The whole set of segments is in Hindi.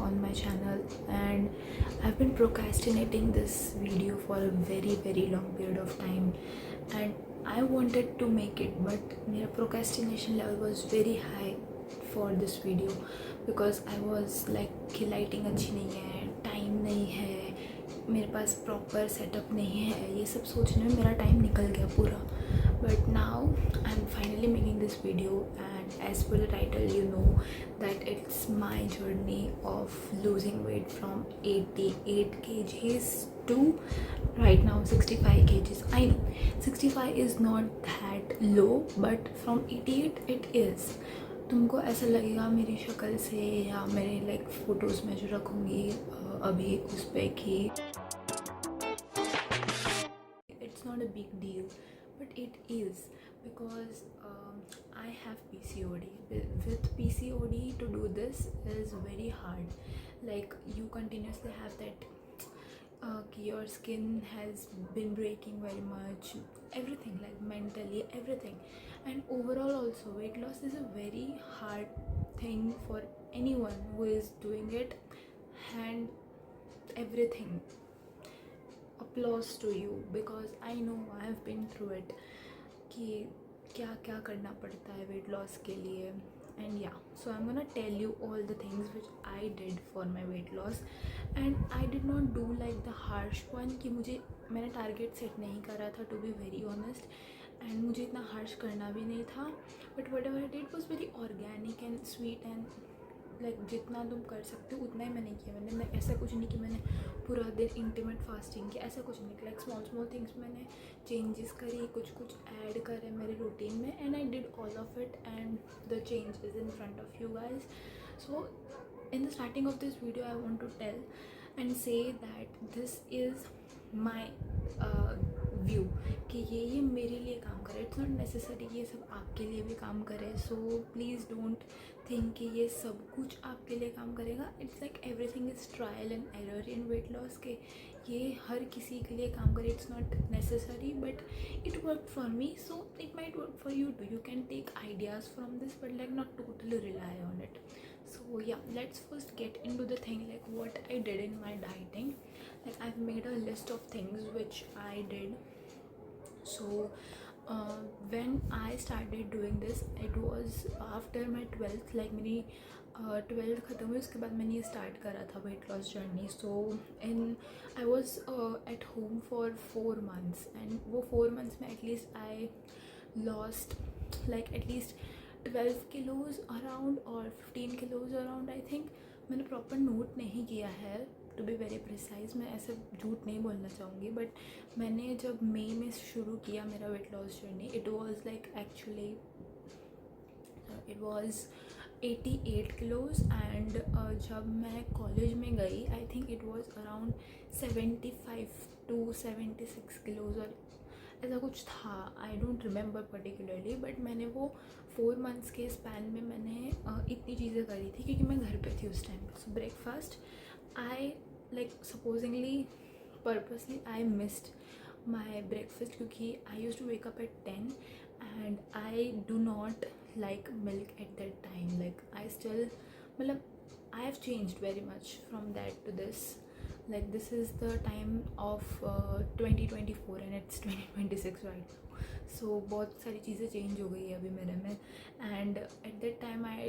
on my channel, and I've been procrastinating this video for a very long period of time, and I wanted to make it, but my procrastination level was very high for this video because I was like कि lighting अच्छी नहीं है, time नहीं है, मेरे पास proper setup नहीं है, ये सब सोचने में मेरा time निकल गया पूरा. But now I'm finally making this video, and as per the title you know that it's my journey of losing weight from 88 kgs to right now 65 kgs. I know 65 is not that low, but from 88 it is. तुमको ऐसा लगेगा मेरी शक्ल से या मेरे लाइक फ़ोटोज़ में जो रखूँगी अभी उस पर कि it's not a big deal, but it is because I have PCOD. With PCOD to do this is very hard. Like you continuously have that your skin has been breaking very much, everything, like mentally everything, and overall also weight loss is a very hard thing for anyone who is doing it, and everything applause to you because I know I have been through it कि क्या क्या करना पड़ता है weight loss के लिए. And yeah, so I'm gonna tell you all the things which I did for my weight loss, and I did not do like the harsh one कि मैंने टारगेट सेट नहीं करा था, to be very honest, and मुझे इतना हार्श करना भी नहीं था, but whatever I did was very organic and sweet and like जितना तुम कर सकते हो उतना ही मैंने किया. मैंने ऐसा कुछ नहीं कि मैंने पूरा दिन इंटीमेट फास्टिंग की, ऐसा कुछ नहीं. लाइक स्मॉल थिंग्स मैंने चेंजेस करी, कुछ ऐड करे मेरे रूटीन में, and I did all of it, and the change is in front of you guys. So in the starting of this video I want to tell and say that this is my view कि ये मेरे लिए काम करे. इट्स नॉट नेसेसरी कि ये सब आपके लिए भी काम करे, सो प्लीज़ डोंट थिंक कि ये सब कुछ आपके लिए काम करेगा. It's like everything is trial and error in weight loss के ये हर किसी के लिए काम करे. It's not necessary but it work for me, so it might work for you too. You can take ideas from this but like not totally rely on it. So yeah, let's first get into the thing like what I did in my dieting. Like I've made a list of things which I did. So when I started doing this, it was after my 12th. like मेरी 12th ख़त्म हुई उसके बाद मैंने ये स्टार्ट करा था weight loss journey. So I was at home for 4 months, and वो 4 months में at least I lost like at least 12 kilos around और 15 kilos अराउंड. आई थिंक मैंने प्रॉपर नोट नहीं किया है टू बी वेरी प्रिसाइज. मैं ऐसे झूठ नहीं बोलना चाहूँगी, बट मैंने जब मई में शुरू किया मेरा weight loss journey, it was like actually it was 88 kilos, and जब मैं कॉलेज में गई I think it was around 75 to 76 kilos और ऐसा कुछ था. I don't remember particularly, but मैंने वो 4 months के स्पैन में मैंने इतनी चीज़ें करी थी क्योंकि मैं घर पे थी उस टाइम पे. So breakfast I like supposingly purposely I missed my breakfast क्योंकि I use to wake up at 10 and I do not like milk at that time. Like I still मतलब I have changed very much from that to this. Like this is the time of 2024 and it's 2026 right now. So बहुत सारी चीज़ें चेंज हो गई है अभी मेरे में, and at that time I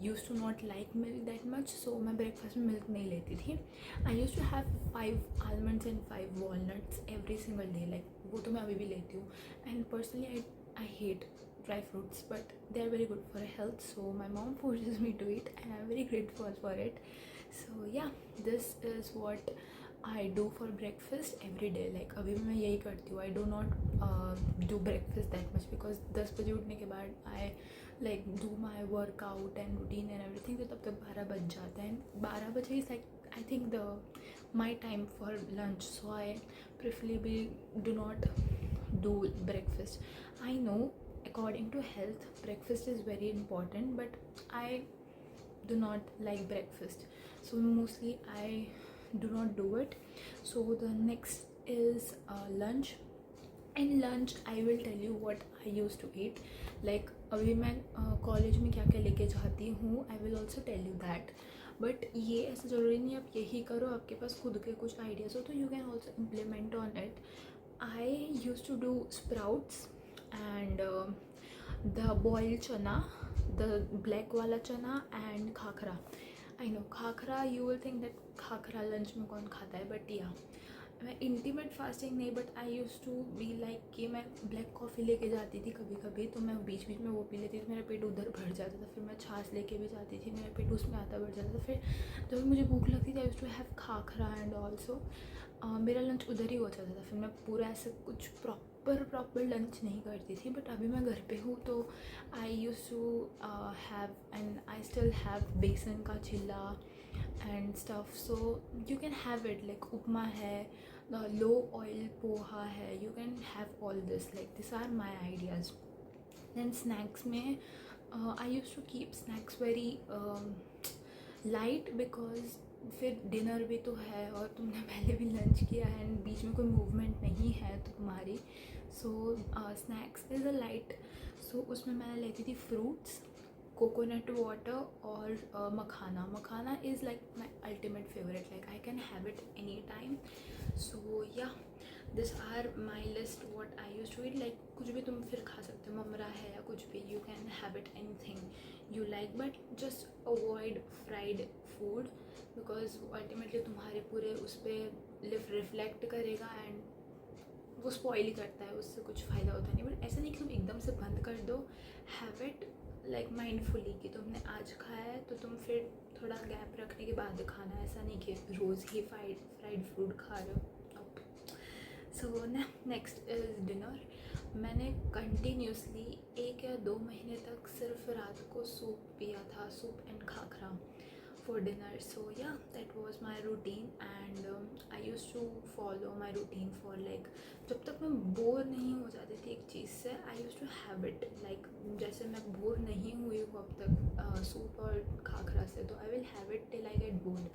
used to not like milk that much, so मैं breakfast में milk नहीं लेती थी. I used to have 5 almonds and 5 walnuts every single day. like वो तो मैं अभी भी लेती हूँ, and personally I hate dry fruits, but they are very good for health, so my mom forces me to eat and I'm very grateful for it. So yeah, this is what I do for breakfast every day. like अभी भी मैं यही करती हूँ. I do not do breakfast that much because 10 बजे उठने के बाद I like do my workout and routine and everything, तो तब तक 12 बज जाता है. 12 बजे is like I think the my time for lunch, so I preferably do not do breakfast. I know according to health breakfast is very important, but I do not like breakfast, so mostly I do not do it. So the next is lunch. In lunch I will tell you what I used to eat. like अभी मैं कॉलेज में क्या क्या लेके जाती हूँ, I will also tell you that. But ये ऐसा ज़रूरी नहीं आप यही करो, आपके पास खुद के कुछ आइडियाज़ हो तो you can also implement on it. I use to do sprouts and the boiled chana, the black वाला chana and khakhra. I know khakhra, you will think that khakhra lunch में कौन खाता है, बट या मैं इंटीमेट फास्टिंग नहीं, but I use to be like कि मैं ब्लैक कॉफ़ी लेके जाती थी कभी कभी, तो मैं बीच बीच में वो पी लेती थी, मेरा पेट उधर भर जाता था. फिर मैं छाछ लेके भी जाती थी, मेरा पेट उसमें आता भर जाता था. फिर जब मुझे भूख लगती थी I use to have khakhra and also मेरा लंच उधर ही हो जाता था. फिर मैं पूरा ऐसे कुछ प्रॉपर लंच नहीं करती थी. बट अभी मैं घर पे हूँ तो I use to have and I still have besan का चिल्ला and stuff, so you can have it like upma hai, the low oil poha hai, you can have all this. Like these are my ideas. Then snacks mein I used to keep snacks very light because फिर डिनर भी तो है और तुमने पहले भी लंच किया है एंड बीच में कोई मूवमेंट नहीं है तो तुम्हारी. So snacks is a light. So उसमें मैंने लेती थी फ्रूट्स, कोकोनट वाटर और makhana is like my ultimate favourite. Like I can have it any time. So yeah this are my list what I use to eat. Like कुछ भी तुम फिर खा सकते हो, ममरा है या कुछ भी, you can have it any thing you like, but just avoid fried food because ultimately तुम्हारे पूरे उस पर रिफ्लेक्ट करेगा एंड वो स्पॉइल ही करता है, उससे कुछ फ़ायदा होता नहीं. बट ऐसा नहीं कि तुम एकदम से बंद कर दो. हैव इट लाइक माइंडफुली कि तुमने आज खाया है तो तुम फिर थोड़ा गैप रखने के बाद खाना. ऐसा नहीं कि रोज़ ही फ्राइड फूड खा रहे हो. So next is dinner. मैंने कंटिन्यूसली 1 या 2 महीने तक सिर्फ रात को सूप पिया था, soup and khakhra for dinner. So yeah, that was my routine and I used to follow my routine for like जब तक मैं बोर नहीं हो जाती थी एक चीज़ से. I used to have it like जैसे मैं बोर नहीं हुई हूँ अब तक सूप और खाखरा से, तो I will have it till I get bored.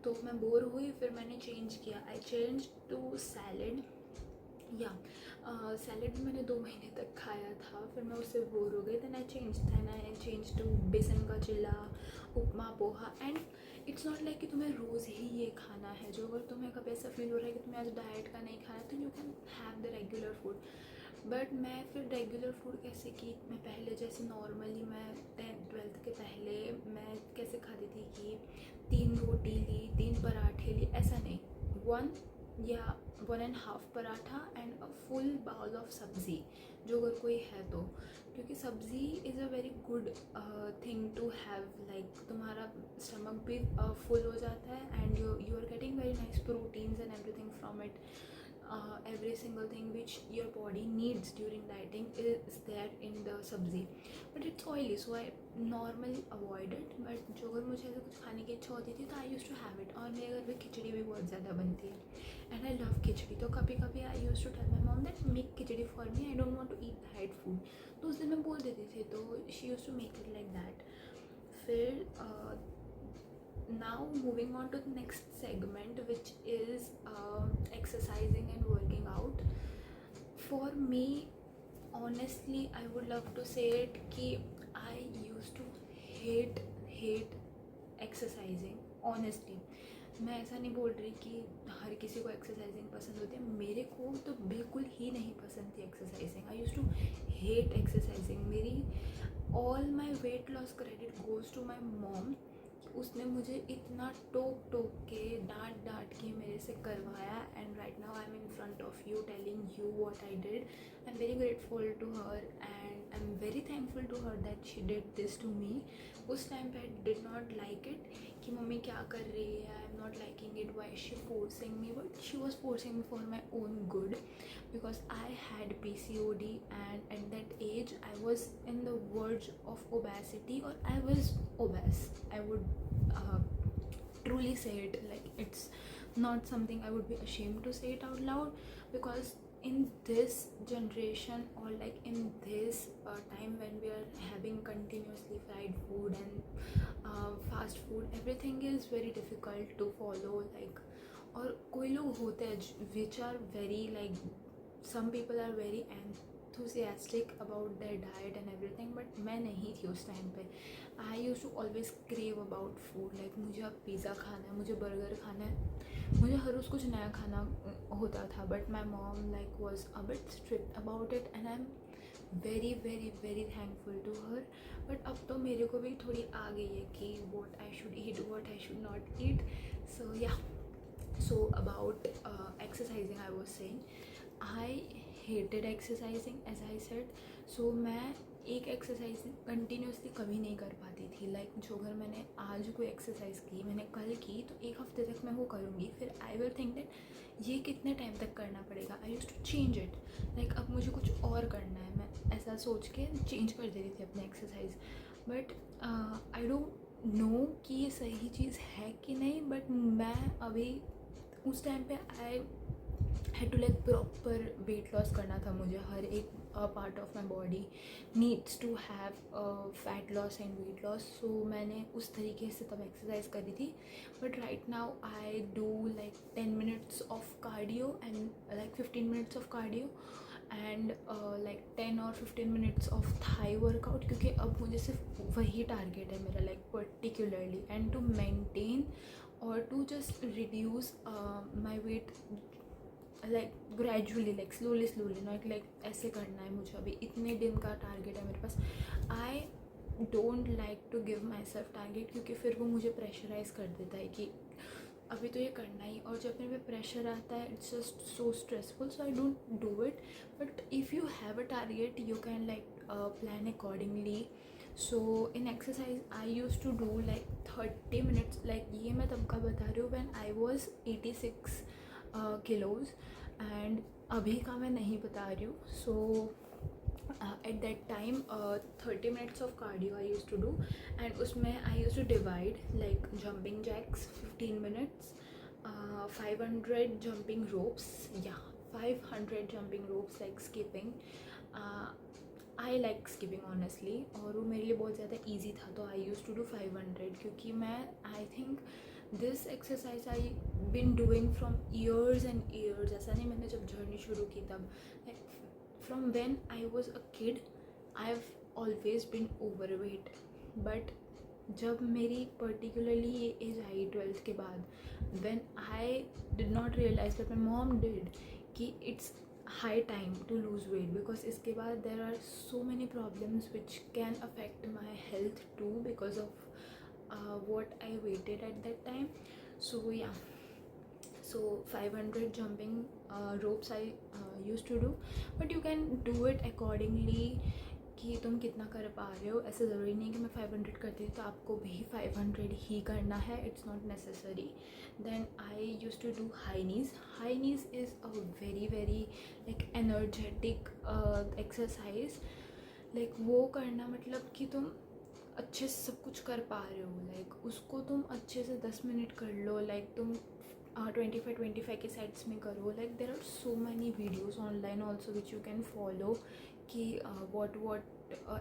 तो मैं बोर हुई, फिर मैंने चेंज किया. I changed to salad. या सैलड भी मैंने 2 महीने तक खाया था, फिर मैं उससे बोर हो गई. Then I change to besan का chilla, upma, poha. And it's not like कि तुम्हें रोज़ ही ये खाना है. जो अगर तुम्हें कभी ऐसा फील हो रहा है कि तुम्हें आज डाइट का नहीं खाना तो you can have the regular food. But मैं फिर रेगुलर फूड कैसे की, मैं पहले जैसे नॉर्मली मैं 10th-12th के पहले मैं कैसे खाती थी कि 3 रोटी ली, 3 पराठे ली, ऐसा नहीं. 1 या 1.5 paratha and a full bowl of sabzi, जो अगर कोई है तो. क्योंकि sabzi is a very good thing to have. Like तुम्हारा स्टमक भी फुल हो जाता है and you are getting very nice proteins and everything from it. Every single thing which your body needs during dieting is there in the sabzi, but it's oily, so I normally avoid it. But जो अगर मुझे ऐसे कुछ खाने की इच्छा होती थी तो I used to have it. और मेरे घर पे खिचड़ी भी बहुत ज़्यादा बनती है and I love खिचड़ी. तो कभी कभी I used to tell my mom that make khichdi for me, I don't want to eat diet food. तो उस दिन मैं बोल देती थी, तो she used to make it like that. फिर now moving on to the next segment, which is exercising and working out. For me, honestly, I would love to say it कि I used to hate exercising. Honestly, मैं ऐसा नहीं बोल रही कि हर किसी को एक्सरसाइजिंग पसंद होती है. मेरे को तो बिल्कुल ही नहीं पसंद थी exercising. I use to hate exercising. मेरी all my weight loss credit goes to my mom. उसने मुझे इतना टोक के डांट के मेरे से करवाया and right now I am in front of you telling you what I did. I am very grateful to her and I am very thankful to her that she did this to me. उस टाइम पे I did not like it कि मम्मी क्या कर रही है, I am not liking it, why she forcing me. But she was forcing me for my own good because I had PCOD and at that age I was in the verge of obesity, or I was obese. I would truly say it. Like it's not something I would be ashamed to say it out loud, because in this generation or like in this time when we are having continuously fried food and fast food, everything is very difficult to follow. Like और कोई लोग होते हैं which are very like some people are very enthusiastic about their diet and everything, but मैं नहीं थी उस टाइम पे. I used to always crave about food, like मुझे अब पिज़्ज़ा खाना है, मुझे बर्गर खाना है, मुझे हर रोज़ कुछ नया खाना होता था. But my mom like was a bit strict about it, and I'm very very very thankful to her. But अब तो मेरे को भी थोड़ी आ गई है कि what I should eat, what I should not eat. So yeah. So about exercising, I was saying I hated exercising, as I said. So मैं एक एक्सरसाइज कंटिन्यूसली कभी नहीं कर पाती थी. लाइक जो अगर मैंने आज कोई एक्सरसाइज की, मैंने कल की, तो एक हफ्ते तक मैं वो करूँगी, फिर आई विल थिंक दैट ये कितने टाइम तक करना पड़ेगा. I used to change it, like अब मुझे कुछ और करना है, मैं ऐसा सोच के चेंज कर देती थी अपनी exercise. But I don't know कि ये सही चीज़ है कि नहीं, बट मैं अभी उस टाइम पे I had to like proper weight loss करना था मुझे. हर एक part of my body needs to have fat loss and weight loss. So मैंने उस तरीके से तब एक्सरसाइज करी थी. But right now I do like 10 minutes of cardio and like 15 minutes of cardio and like 10 or 15 minutes of thigh workout, क्योंकि अब मुझे सिर्फ वही टारगेट है मेरा, like particularly, and to maintain और to just reduce my weight like gradually, like slowly, not like ऐसे करना है मुझे. अभी इतने दिन का टारगेट है मेरे पास. I don't like to give myself target, क्योंकि फिर वो मुझे प्रेशराइज कर देता है कि अभी तो ये करना ही, और जब मेरे पे प्रेशर आता है it's just so stressful. So I don't do it. But if you have a target you can like plan accordingly. So in exercise I use to do like 30 minutes. Like ये मैं तब का बता रही हूँ when I was 86 kilos, and अभी का मैं नहीं बता रही हूँ. सो at that time 30 minutes of cardio I used to do, and उसमें I used to divide like jumping jacks 15 minutes, 500 jumping ropes, 500 jumping ropes, like skipping. I like skipping honestly, और वो मेरे लिए बहुत ज़्यादा easy था, तो I used to do 500, क्योंकि मैं I think this exercise I been doing from years and years. ऐसा नहीं मैंने जब जर्नी शुरू की तब, like from when I was a kid I've always been overweight. but जब मेरी particularly ये एज आई 12th के बाद, when I did not realize that my mom did, कि it's high time to lose weight, because इसके बाद there are so many problems which can affect my health too because of what I weighted at that time. So yeah, so 500 jumping ropes I used to do, but you can do it accordingly कि तुम कितना कर पा रहे हो. ऐसा ज़रूरी नहीं कि मैं 500 करती थी तो आपको भी 500 ही करना है, it's not necessary. Then I use to do high knees. High knees is a very very like energetic exercise. Like वो करना मतलब कि तुम अच्छे से सब कुछ कर पा रहे हो, लाइक उसको तुम अच्छे से 10 मिनट कर लो, लाइक तुम 25 के साइड्स में करो. Like there are so many videos online also which you can follow कि what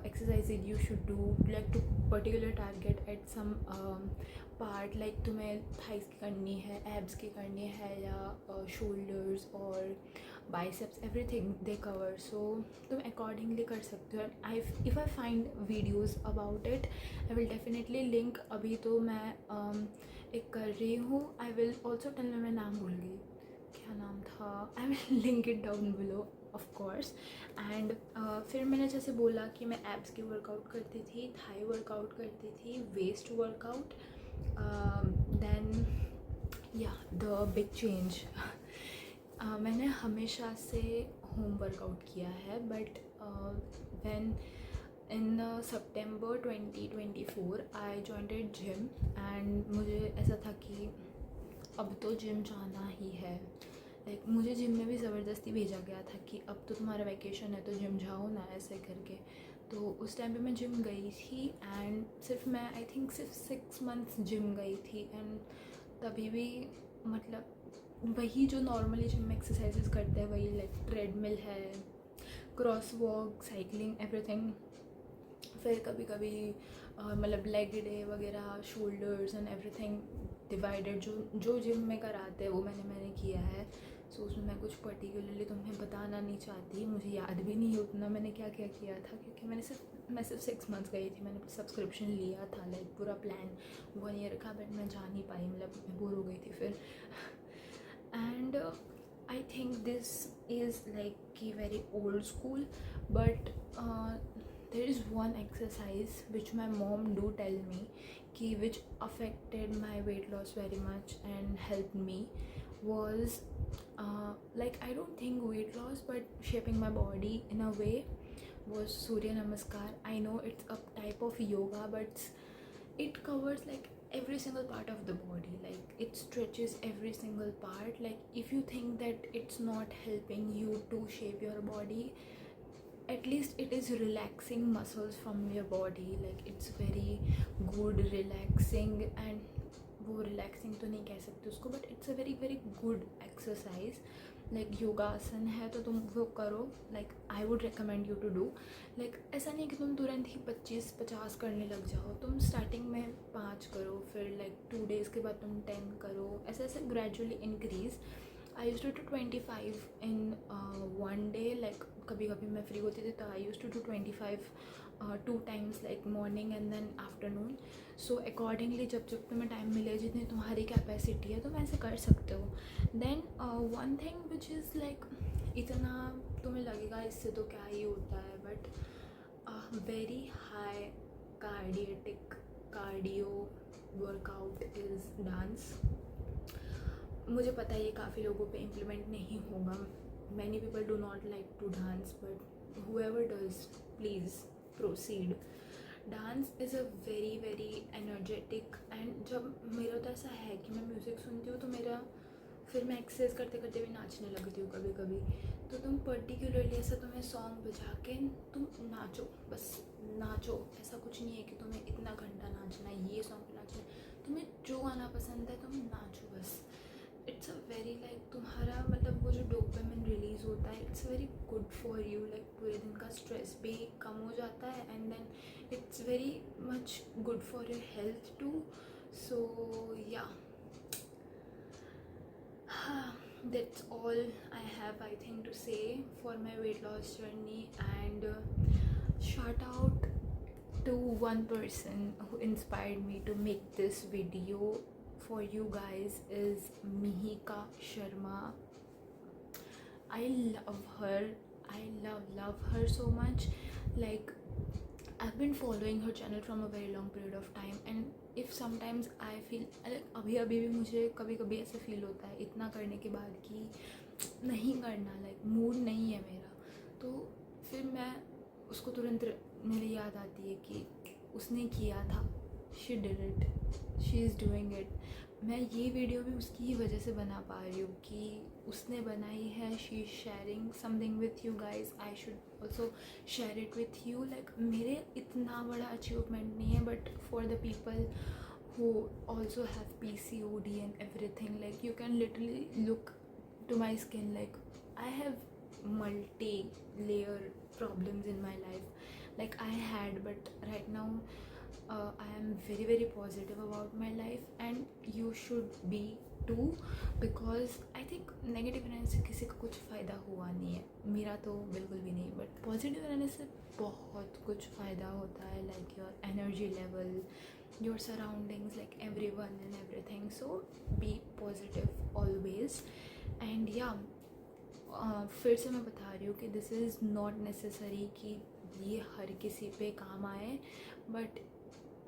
exercise you should do like to particular target at some part, like तुम्हें थाइस की करनी है, एब्स की करनी है, या शोल्डर्स और biceps, everything they cover. So तुम अकॉर्डिंगली कर सकते हो. If I find videos about it I will definitely link. अभी तो मैं एक कर रही हूँ. I will also tell. मैं नाम भूल गई, क्या नाम था. I will link it down below of course. And फिर मैंने जैसे बोला कि मैं एब्स की वर्कआउट करती थी, थाई वर्कआउट करती थी, वेस्ट वर्कआउट. देन या द बिग चेंज, मैंने हमेशा से होम वर्कआउट किया है. But when in September 2024 I jointed gym, and मुझे ऐसा था कि अब तो जिम जाना ही है. लाइक मुझे जिम में भी ज़बरदस्ती भेजा गया था कि अब तो तुम्हारा वैकेशन है तो जिम जाओ ना, ऐसे करके. तो उस टाइम पे मैं जिम गई थी, एंड सिर्फ मैं आई थिंक सिर्फ 6 months जिम गई थी. एंड तभी भी मतलब वही जो नॉर्मली जिम में एक्सरसाइजेस करते हैं वही, लाइक ट्रेडमिल है, क्रॉस वॉक, साइकिलिंग, एवरीथिंग. फिर कभी कभी मतलब लेग डे वगैरह, शोल्डर्स एंड एवरीथिंग डिवाइडेड, जो जिम में कराते हैं वो मैंने किया है. सो उसमें मैं कुछ पर्टिकुलरली तुम्हें बताना नहीं चाहती, मुझे याद भी नहीं है उतना मैंने क्या क्या किया था, क्योंकि मैं सिर्फ 6 मंथ्स गई थी, मैंने सब्सक्रिप्शन लिया था, लाइक पूरा प्लान 1 ईयर का, बट मैं जा नहीं पाई, मतलब मैं बोर हो गई थी फिर। And I think this is like की very old school, but there is one exercise which my mom do tell me ki which affected my weight loss very much and helped me was like I don't think weight loss but shaping my body in a way was Surya Namaskar. I know it's a type of yoga, but it covers like every single part of the body, like it stretches every single part. Like if you think that it's not helping you to shape your body, at least it is relaxing muscles from your body, like it's very good relaxing. And वो relaxing तो नहीं कह सकते उसको, but it's a very very good exercise. like योगासन है तो तुम वो करो, like I would recommend you to do. like ऐसा नहीं है कि तुम तुरंत ही 25-50 करने लग जाओ, तुम स्टार्टिंग में 5 करो, फिर like 2 days के बाद तुम 10 करो, ऐसे ऐसे gradually increase. I used to do 25 in 1 day, like कभी कभी मैं फ्री होती थी तो I used to do 25 2 times, like morning and then afternoon. So accordingly जब जब तुम्हें टाइम मिले, जितनी तुम्हारी कैपेसिटी है तुम ऐसे कर सकते हो. Then one thing which is like इतना तुम्हें लगेगा इससे तो क्या ही होता है, but very high cardio workout is dance. मुझे पता है ये काफ़ी लोगों पे इम्प्लीमेंट नहीं होगा, many people do not like to dance, but whoever does please proceed. Dance is a very very energetic, and जब मेरा तो ऐसा है कि मैं म्यूज़िक सुनती हूँ तो मेरा फिर मैं एक्सरसाइज करते करते भी नाचने लगती हूँ कभी कभी. तो तुम पर्टिकुलरली ऐसा तुम्हें सॉन्ग बजा के तुम नाचो, बस नाचो, ऐसा कुछ नहीं है कि तुम्हें इतना घंटा नाचना है, ये सॉन्ग पे नाचना है, तुम्हें जो गाना पसंद है तुम नाचो बस. इट्स अ वेरी लाइक तुम्हारा मतलब वो जो डोपामिन रिलीज़ होता है, it's very good for you, like पूरे दिन का स्ट्रेस भी कम हो जाता है, and then it's very much good for your health too. So yeah, that's all I have I think to say for my weight loss journey. And shout out to one person who inspired me to make this video for you guys is Mihika Sharma. I love her, I love her so much. Like I've been following her channel from a very long period of time, and if sometimes I feel like अभी भी मुझे कभी कभी ऐसा फील होता है इतना करने के बाद कि नहीं करना, लाइक मूड नहीं है मेरा, तो फिर मैं उसको तुरंत मेरे याद आती है कि उसने किया था, she did it, she is doing it. मैं ये वीडियो भी उसकी ही वजह से बना पा रही हूँ कि उसने बनाई है, she is sharing something with you guys. I should also share it with you. Like मेरे इतना बड़ा अचीवमेंट नहीं है, but for the people who also have PCOD and everything, like you can literally look to my skin, like I have multi-layer problems in my life, like I had, but right now I am very very positive about my life, and you should be too, because I think negative रहने से किसी का कुछ फ़ायदा हुआ नहीं है, मेरा तो बिल्कुल भी नहीं, बट पॉजिटिव रहने से बहुत कुछ फ़ायदा होता है, like your energy level, your surroundings, like everyone and everything. So be positive always. And yeah, फिर से मैं बता रही हूँ कि दिस इज़ नॉट नेसेसरी कि ये हर किसी पे काम आए, बट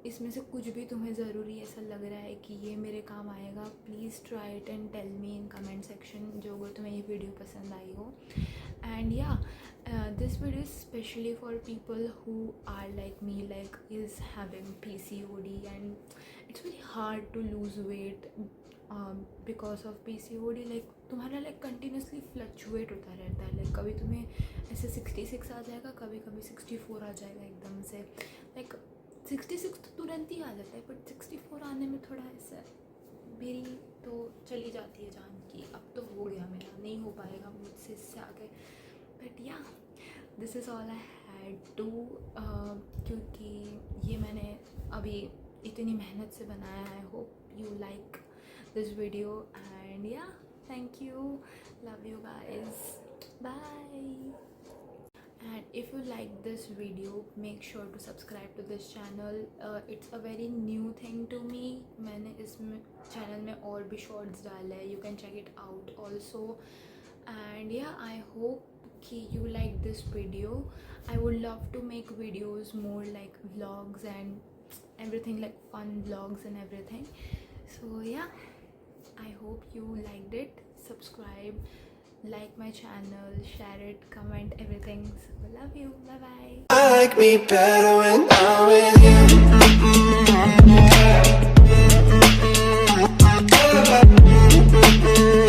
इसमें से कुछ भी तुम्हें ज़रूरी ऐसा लग रहा है कि ये मेरे काम आएगा, please try it and tell me in comment section, जो अगर तुम्हें ये वीडियो पसंद आई हो. And yeah, this video is specially for people who are like me, like is having PCOD, and it's very hard to lose weight because of PCOD. like तुम्हारा like continuously fluctuate होता रहता है, like कभी तुम्हें ऐसे 66 आ जाएगा, कभी कभी 64 आ जाएगा एकदम से, like 66 तो तुरंत ही आ जाता है, बट 64 आने में थोड़ा ऐसा मेरी तो चली जाती है जान की अब तो हो गया, मेरा नहीं हो पाएगा मुझसे इससे आगे. But yeah, this is all I had to, क्योंकि ये मैंने अभी इतनी मेहनत से बनाया है. I hope you like this video, and yeah Thank you. Love you guys. Bye. And if you like this video, make sure to subscribe to this channel. It's a very new thing to me. मैंने इस channel में और भी shorts डाले हैं. You can check it out also. And yeah, I hope कि you like this video. I would love to make videos more like vlogs and everything, like fun vlogs and everything. So yeah, I hope you liked it. Subscribe, like my channel, share it, comment, everything. So love you. Bye bye. I like me better when I'm with you.